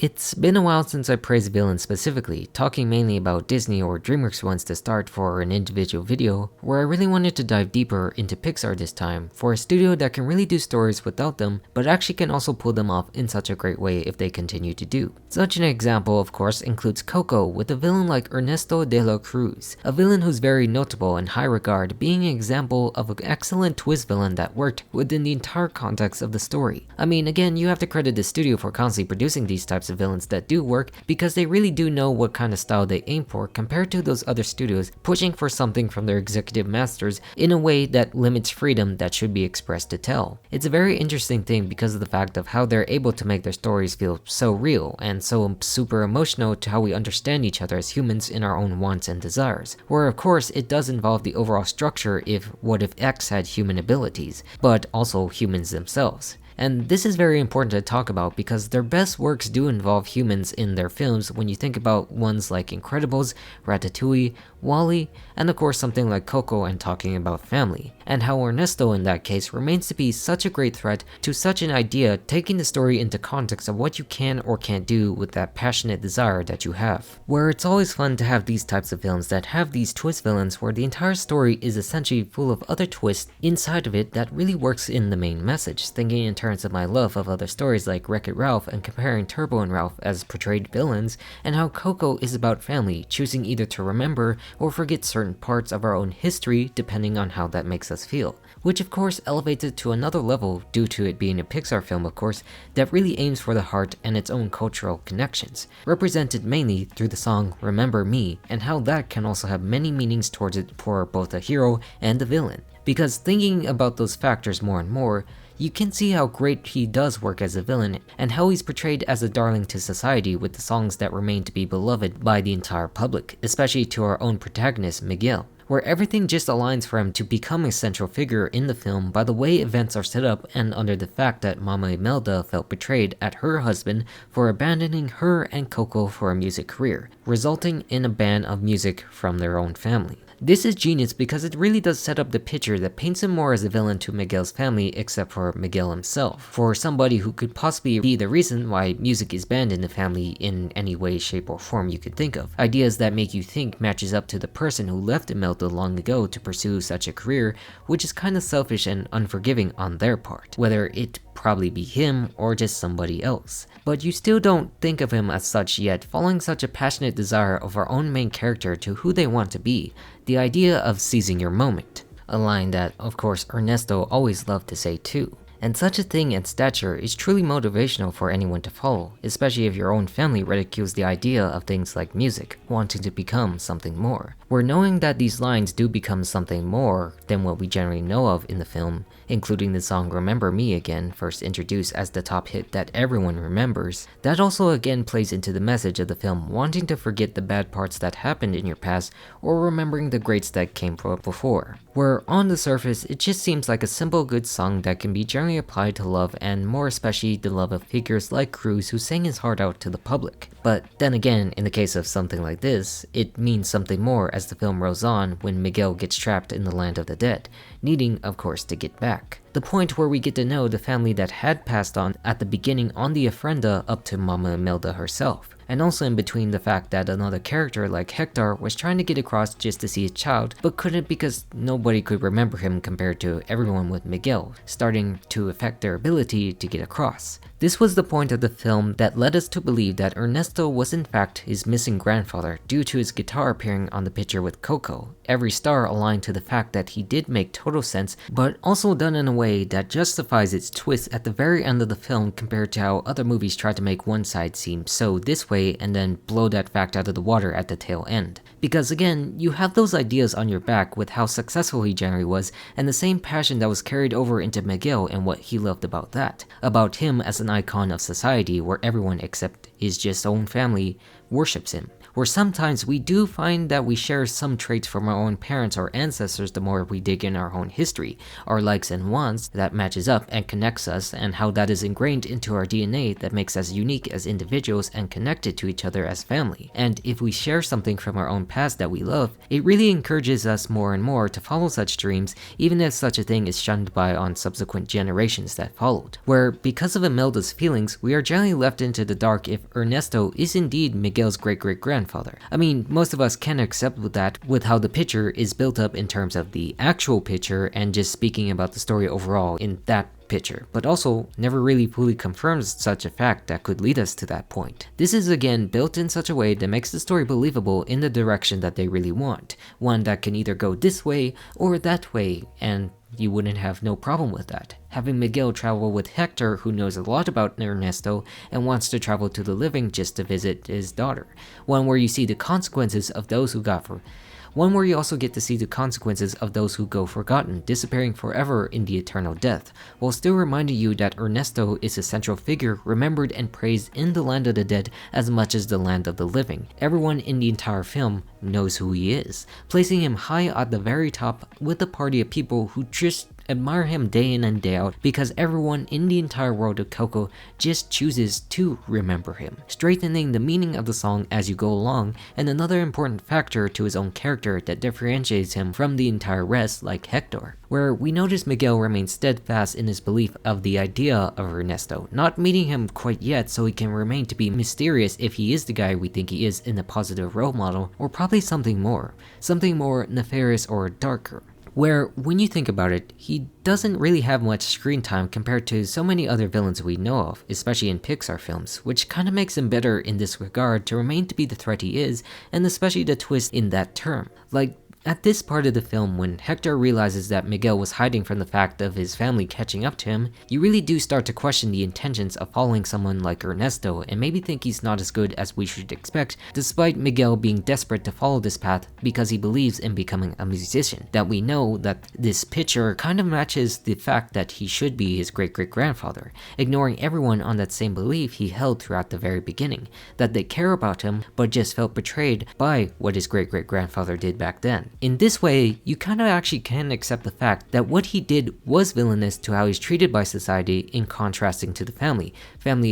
It's been a while since I praised villains specifically, talking mainly about Disney or DreamWorks ones to start for an individual video, where I really wanted to dive deeper into Pixar this time, for a studio that can really do stories without them, but actually can also pull them off in such a great way if they continue to do. Such an example, of course, includes Coco, with a villain like Ernesto de la Cruz, a villain who's very notable and high regard, being an example of an excellent twist villain that worked within the entire context of the story. I mean, again, you have to credit the studio for constantly producing these types of villains that do work, because they really do know what kind of style they aim for compared to those other studios pushing for something from their executive masters in a way that limits freedom that should be expressed to tell. It's a very interesting thing because of the fact of how they're able to make their stories feel so real and so super emotional to how we understand each other as humans in our own wants and desires, where of course it does involve the overall structure if what if X had human abilities, but also humans themselves. And this is very important to talk about because their best works do involve humans in their films when you think about ones like Incredibles, Ratatouille, WALL-E, and of course something like Coco and talking about family, and how Ernesto in that case remains to be such a great threat to such an idea, taking the story into context of what you can or can't do with that passionate desire that you have. Where it's always fun to have these types of films that have these twist villains where the entire story is essentially full of other twists inside of it that really works in the main message, thinking in terms of my love of other stories like Wreck-It Ralph and comparing Turbo and Ralph as portrayed villains, and how Coco is about family, choosing either to remember or forget certain parts of our own history depending on how that makes us feel, which of course elevates it to another level due to it being a Pixar film of course that really aims for the heart and its own cultural connections, represented mainly through the song Remember Me, and how that can also have many meanings towards it for both a hero and a villain. Because thinking about those factors more and more, you can see how great he does work as a villain and how he's portrayed as a darling to society with the songs that remain to be beloved by the entire public, especially to our own protagonist Miguel, where everything just aligns for him to become a central figure in the film by the way events are set up and under the fact that Mama Imelda felt betrayed at her husband for abandoning her and Coco for a music career, resulting in a ban of music from their own family. This is genius because it really does set up the picture that paints him more as a villain to Miguel's family except for Miguel himself, for somebody who could possibly be the reason why music is banned in the family in any way, shape, or form you could think of. Ideas that make you think matches up to the person who left Imelda long ago to pursue such a career, which is kind of selfish and unforgiving on their part, whether it probably be him or just somebody else. But you still don't think of him as such yet, following such a passionate desire of our own main character to who they want to be, the idea of seizing your moment, a line that of course Ernesto always loved to say too. And such a thing and stature is truly motivational for anyone to follow, especially if your own family ridicules the idea of things like music, wanting to become something more. Where knowing that these lines do become something more than what we generally know of in the film, including the song Remember Me Again, first introduced as the top hit that everyone remembers, that also again plays into the message of the film wanting to forget the bad parts that happened in your past or remembering the greats that came before. Where on the surface, it just seems like a simple good song that can be generally applied to love, and more especially the love of figures like Cruz who sang his heart out to the public. But then again, in the case of something like this, it means something more as the film rolls on when Miguel gets trapped in the land of the dead, needing of course to get back. The point where we get to know the family that had passed on at the beginning on the ofrenda up to Mama Imelda herself. And also in between the fact that another character like Hector was trying to get across just to see his child, but couldn't because nobody could remember him compared to everyone with Miguel, starting to affect their ability to get across. This was the point of the film that led us to believe that Ernesto was in fact his missing grandfather due to his guitar appearing on the picture with Coco, every star aligned to the fact that he did make total sense, but also done in a way that justifies its twist at the very end of the film compared to how other movies try to make one side seem so this way and then blow that fact out of the water at the tail end. Because again, you have those ideas on your back with how successful he generally was and the same passion that was carried over into Miguel and what he loved about that, about him as an icon of society where everyone except his just own family worships him, where sometimes we do find that we share some traits from our own parents or ancestors the more we dig in our own history, our likes and wants that matches up and connects us, and how that is ingrained into our DNA that makes us unique as individuals and connected to each other as family. And if we share something from our own past that we love, it really encourages us more and more to follow such dreams, even if such a thing is shunned by on subsequent generations that followed. Where, because of Imelda's feelings, we are generally left into the dark if Ernesto is indeed Miguel's great-great-grandfather. I mean, most of us can accept with that, with how the picture is built up in terms of the actual picture and just speaking about the story overall in that picture, but also never really fully confirms such a fact that could lead us to that point. This is again built in such a way that makes the story believable in the direction that they really want, one that can either go this way or that way, and you wouldn't have no problem with that. Having Miguel travel with Hector, who knows a lot about Ernesto and wants to travel to the living just to visit his daughter, one where you see the consequences of those who got for one where you also get to see the consequences of those who go forgotten, disappearing forever in the eternal death, while still reminding you that Ernesto is a central figure remembered and praised in the land of the dead as much as the land of the living. Everyone in the entire film knows who he is, placing him high at the very top with a party of people who just admire him day in and day out because everyone in the entire world of Coco just chooses to remember him, straightening the meaning of the song as you go along, and another important factor to his own character that differentiates him from the entire rest, like Hector, where we notice Miguel remains steadfast in his belief of the idea of Ernesto, not meeting him quite yet so he can remain to be mysterious if he is the guy we think he is in a positive role model, or probably something more nefarious or darker. Where, when you think about it, he doesn't really have much screen time compared to so many other villains we know of, especially in Pixar films, which kinda makes him better in this regard to remain to be the threat he is, and especially the twist in that term. Like, at this part of the film, when Hector realizes that Miguel was hiding from the fact of his family catching up to him, you really do start to question the intentions of following someone like Ernesto and maybe think he's not as good as we should expect, despite Miguel being desperate to follow this path because he believes in becoming a musician. That we know that this picture kind of matches the fact that he should be his great-great-grandfather, ignoring everyone on that same belief he held throughout the very beginning, that they care about him but just felt betrayed by what his great-great-grandfather did back then. In this way, you kinda actually can accept the fact that what he did was villainous to how he's treated by society in contrasting to the family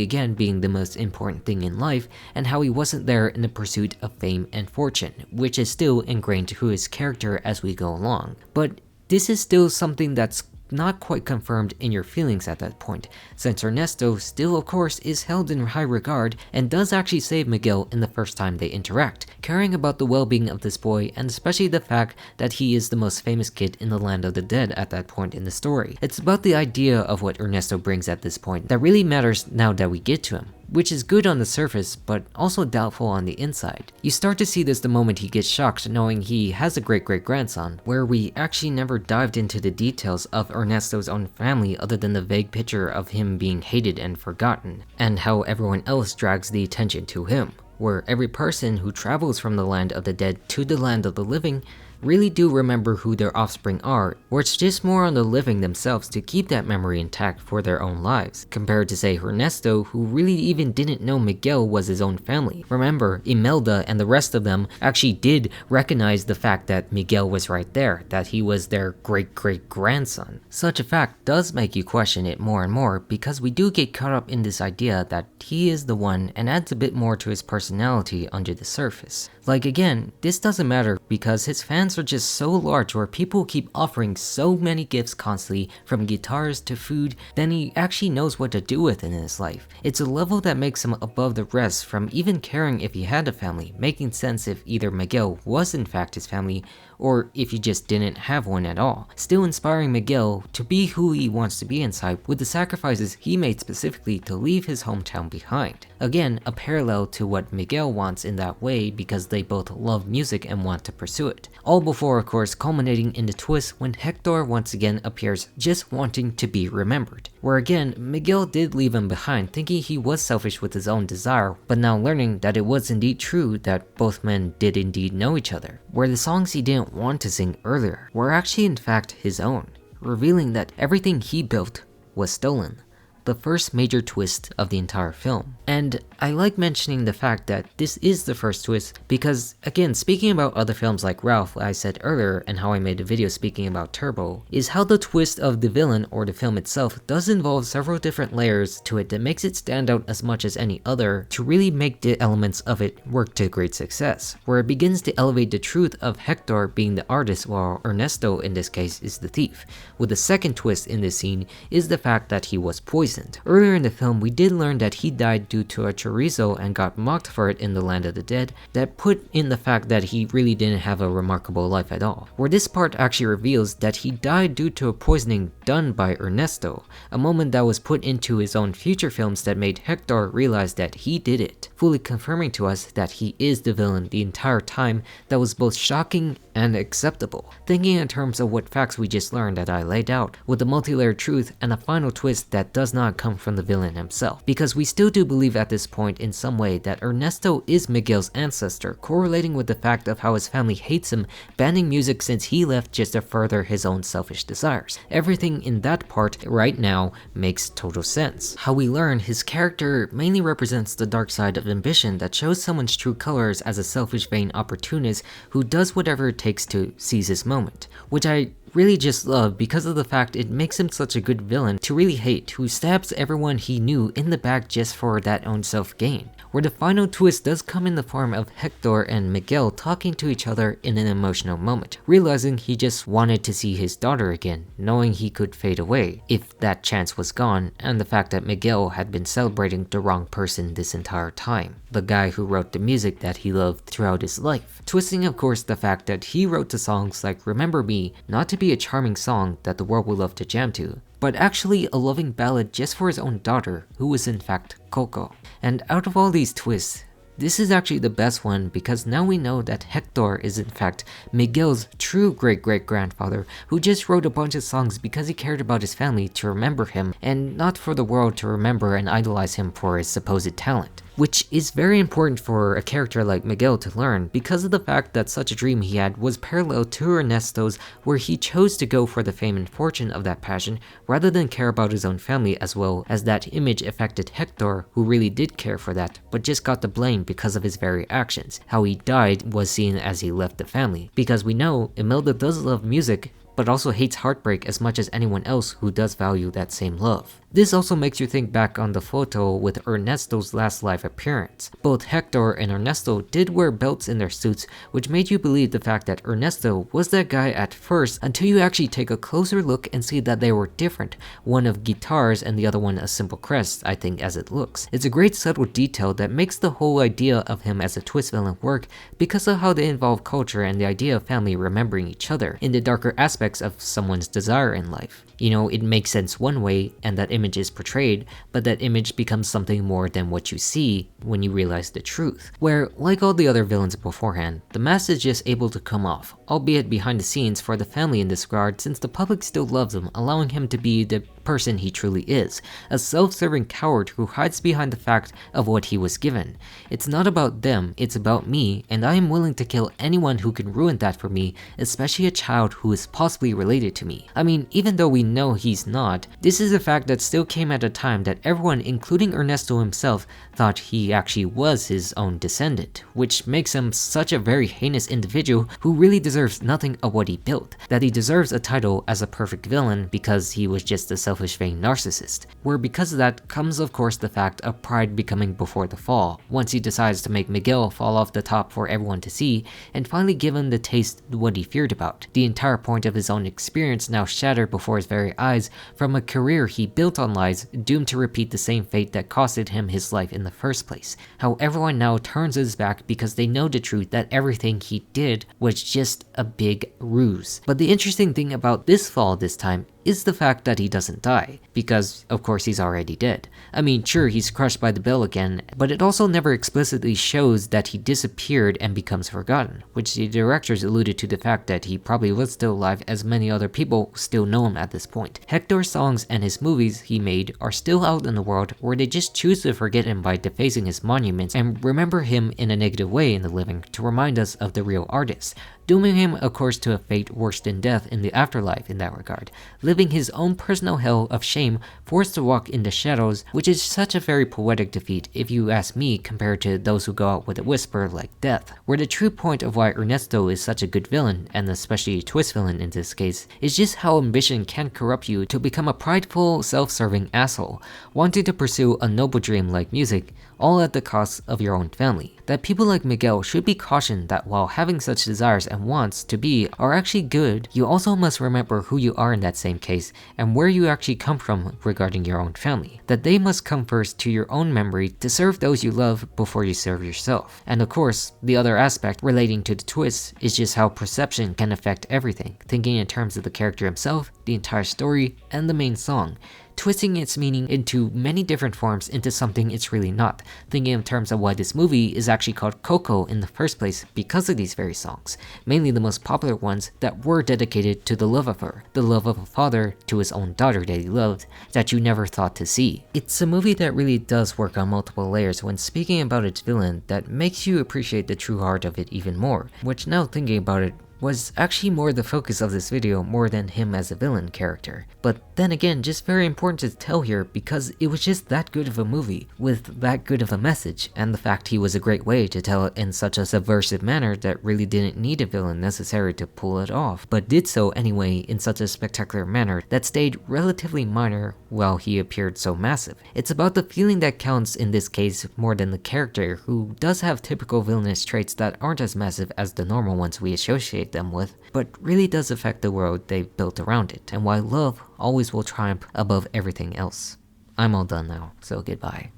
again being the most important thing in life, and how he wasn't there in the pursuit of fame and fortune, which is still ingrained to his character as we go along. But this is still something that's not quite confirmed in your feelings at that point, since Ernesto still of course is held in high regard and does actually save Miguel in the first time they interact, caring about the well-being of this boy and especially the fact that he is the most famous kid in the land of the dead at that point in the story. It's about the idea of what Ernesto brings at this point that really matters now that we get to him, which is good on the surface, but also doubtful on the inside. You start to see this the moment he gets shocked knowing he has a great-great-grandson, where we actually never dived into the details of Ernesto's own family other than the vague picture of him being hated and forgotten, and how everyone else drags the attention to him, where every person who travels from the land of the dead to the land of the living really do remember who their offspring are, or it's just more on the living themselves to keep that memory intact for their own lives, compared to say Ernesto, who really even didn't know Miguel was his own family. Remember, Imelda and the rest of them actually did recognize the fact that Miguel was right there, that he was their great-great-grandson. Such a fact does make you question it more and more, because we do get caught up in this idea that he is the one and adds a bit more to his personality under the surface. Like again, this doesn't matter because his fans are just so large where people keep offering so many gifts constantly, from guitars to food, then he actually knows what to do with in his life. It's a level that makes him above the rest from even caring if he had a family, making sense if either Miguel was in fact his family or if he just didn't have one at all, still inspiring Miguel to be who he wants to be inside with the sacrifices he made specifically to leave his hometown behind. Again, a parallel to what Miguel wants in that way because they both love music and want to pursue it. All before of course culminating in the twist when Hector once again appears just wanting to be remembered, where again Miguel did leave him behind thinking he was selfish with his own desire, but now learning that it was indeed true that both men did indeed know each other, where the songs he didn't want to sing earlier were actually in fact his own, revealing that everything he built was stolen. the first major twist of the entire film. And I like mentioning the fact that this is the first twist because, again, speaking about other films like Ralph, I said earlier, and how I made a video speaking about Turbo, is how the twist of the villain or the film itself does involve several different layers to it that makes it stand out as much as any other to really make the elements of it work to great success, where it begins to elevate the truth of Hector being the artist while Ernesto in this case is the thief, with the second twist in this scene is the fact that he was poisoned. Earlier in the film we did learn that he died due to a chorizo and got mocked for it in the land of the dead, that put in the fact that he really didn't have a remarkable life at all, where this part actually reveals that he died due to a poisoning done by Ernesto, a moment that was put into his own future films that made Hector realize that he did it, fully confirming to us that he is the villain the entire time. That was both shocking and acceptable. Thinking in terms of what facts we just learned that I laid out, with the multi-layered truth and a final twist that does not come from the villain himself, because we still do believe at this point in some way that Ernesto is Miguel's ancestor, correlating with the fact of how his family hates him, banning music since he left just to further his own selfish desires. Everything in that part right now makes total sense. How we learn his character mainly represents the dark side of ambition that shows someone's true colors as a selfish vain opportunist who does whatever it takes to seize his moment, which I really just love because of the fact it makes him such a good villain to really hate, who stabs everyone he knew in the back just for that own self-gain, where the final twist does come in the form of Hector and Miguel talking to each other in an emotional moment, realizing he just wanted to see his daughter again, knowing he could fade away if that chance was gone, and the fact that Miguel had been celebrating the wrong person this entire time, the guy who wrote the music that he loved throughout his life. Twisting of course the fact that he wrote the songs like Remember Me not to be a charming song that the world would love to jam to, but actually a loving ballad just for his own daughter, who was in fact Coco. And out of all these twists, this is actually the best one because now we know that Hector is in fact Miguel's true great-great-grandfather who just wrote a bunch of songs because he cared about his family to remember him and not for the world to remember and idolize him for his supposed talent. Which is very important for a character like Miguel to learn because of the fact that such a dream he had was parallel to Ernesto's, where he chose to go for the fame and fortune of that passion rather than care about his own family, as well as that image affected Hector, who really did care for that but just got the blame because of his very actions. How he died was seen as he left the family, because we know Imelda does love music but also hates heartbreak as much as anyone else who does value that same love. This also makes you think back on the photo with Ernesto's last live appearance. Both Hector and Ernesto did wear belts in their suits, which made you believe the fact that Ernesto was that guy at first until you actually take a closer look and see that they were different, one of guitars and the other one a simple crest, I think, as it looks. It's a great subtle detail that makes the whole idea of him as a twist villain work because of how they involve culture and the idea of family remembering each other in the darker aspects of someone's desire in life. You know, it makes sense one way and that image is portrayed, but that image becomes something more than what you see when you realize the truth. Where, like all the other villains beforehand, the mask is just able to come off, albeit behind the scenes for the family in this regard since the public still loves him, allowing him to be the person he truly is, a self-serving coward who hides behind the fact of what he was given. It's not about them, it's about me, and I am willing to kill anyone who can ruin that for me, especially a child who is possibly related to me. I mean, even though we know he's not, this is a fact that still came at a time that everyone, including Ernesto himself, thought he actually was his own descendant, which makes him such a very heinous individual who really deserves nothing of what he built, that he deserves a title as a perfect villain because he was just a selfish vain narcissist, where because of that comes of course the fact of pride becoming before the fall, once he decides to make Miguel fall off the top for everyone to see, and finally give him the taste what he feared about, the entire point of his own experience now shattered before his very eyes from a career he built on lies doomed to repeat the same fate that costed him his life in the first place. How everyone now turns his back because they know the truth that everything he did was just a big ruse. But the interesting thing about this fall this time is the fact that he doesn't die, because of course he's already dead. I mean, sure, he's crushed by the bell again, but it also never explicitly shows that he disappeared and becomes forgotten, which the directors alluded to the fact that he probably was still alive as many other people still know him at this point. Hector's songs and his movies he made are still out in the world where they just choose to forget him by defacing his monuments and remember him in a negative way in the living to remind us of the real artist. dooming him of course to a fate worse than death in the afterlife in that regard, living his own personal hell of shame, forced to walk in the shadows, which is such a very poetic defeat if you ask me compared to those who go out with a whisper like death. Where the true point of why Ernesto is such a good villain, and especially a twist villain in this case, is just how ambition can corrupt you to become a prideful, self-serving asshole, wanting to pursue a noble dream like music, all at the cost of your own family. That people like Miguel should be cautioned that while having such desires and wants to be are actually good, you also must remember who you are in that same case and where you actually come from regarding your own family. That they must come first to your own memory to serve those you love before you serve yourself. And of course, the other aspect relating to the twist is just how perception can affect everything, thinking in terms of the character himself, the entire story, and the main song, twisting its meaning into many different forms into something it's really not, thinking in terms of why this movie is actually called Coco in the first place because of these very songs, mainly the most popular ones that were dedicated to the love of her, the love of a father to his own daughter that he loved, that you never thought to see. It's a movie that really does work on multiple layers when speaking about its villain that makes you appreciate the true heart of it even more, which now thinking about it, was actually more the focus of this video more than him as a villain character. But then again, just very important to tell here because it was just that good of a movie, with that good of a message, and the fact he was a great way to tell it in such a subversive manner that really didn't need a villain necessary to pull it off, but did so anyway in such a spectacular manner that stayed relatively minor while he appeared so massive. It's about the feeling that counts in this case more than the character, who does have typical villainous traits that aren't as massive as the normal ones we associate them with, but really does affect the world they've built around it, and why love always will triumph above everything else. I'm all done now, so goodbye.